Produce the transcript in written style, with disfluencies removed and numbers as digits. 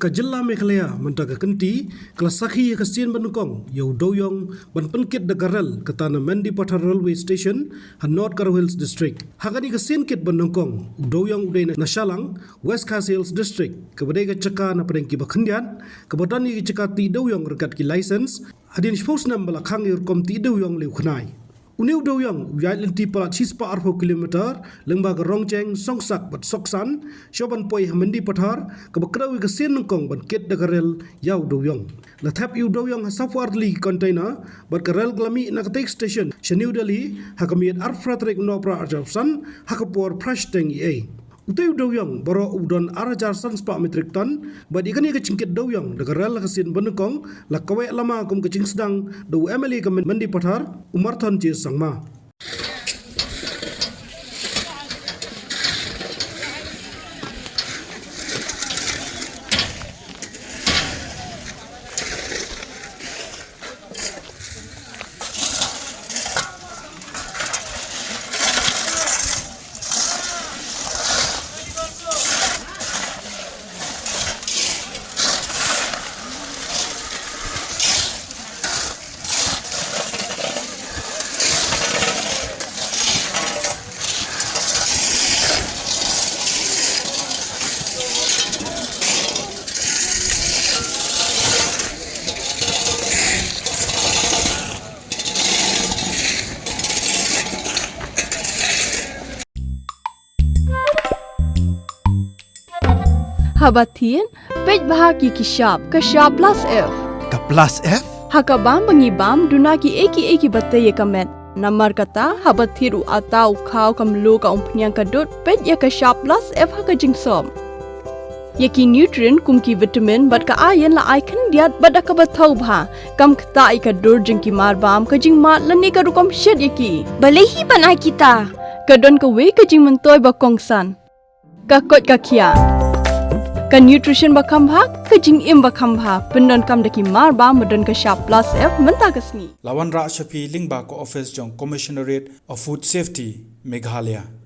ka Jylla Meghalaya mentaka kenti kelasaki ka Sien Nyngkong yau Dewïong ban penkit da garel ke tanah Mendi Pathar Railway Station han North Kyrwoh Hills District. Hakani ka Sien kit ban Nyngkong Dewïong udai na Shallang West Kyrwoh Hills District ke badai ka caka na padang ki bakhendian ke batani ki caka ti Dewïong rekat ki license hadin spos nam bala khang ir kom ti Dewïong leu khnai. Uniu Dewïong yai lenti palat 40 kilometer lengba ke Rongcheng songsak bat soksan shoban poi Mendi Pathar ke bakrawi ke Sien Nyngkong ban kit da garel yau Dewïong. La thap yu Dewïong hasafwarli container bat garel glami na take station New Delhi hakamiat arfratrek no pra arjapsan hakapor prash teng ei. Utai Dewïong baro udon arajar spa metric ton bat ikani ke cingkit Dewïong da garel ke Sien Nyngkong la kawe lama kum ke cing sedang do emily ke Mendi Pathar umarthon ci sangma. Habatin, pej bahagi kishap, kashap plus F. Ka plus F? Hakabam bangibam dunaki eki batay kamet. Namar kata habathiru atau kau kamlu ka umpnyang kadut pej ya kashap plus F hakajingsom. Yaki nutrient kumki vitamin bat ka ayan la icon diat bat akabatau bha. Kam kata ikadur jengki marbam kajing mat lani karukom shed yaki. Balehi banai kita. Kadon ka we kajing mentoy bakongsan. Kakot kakia. Ka nutrition bakam bha kajing im bakam bha pendon kam daki marba medon ka sharp plus F menta kasni Lawan Ra Shapi Lingba ko office jong Commissionerate of Food Safety Meghalaya.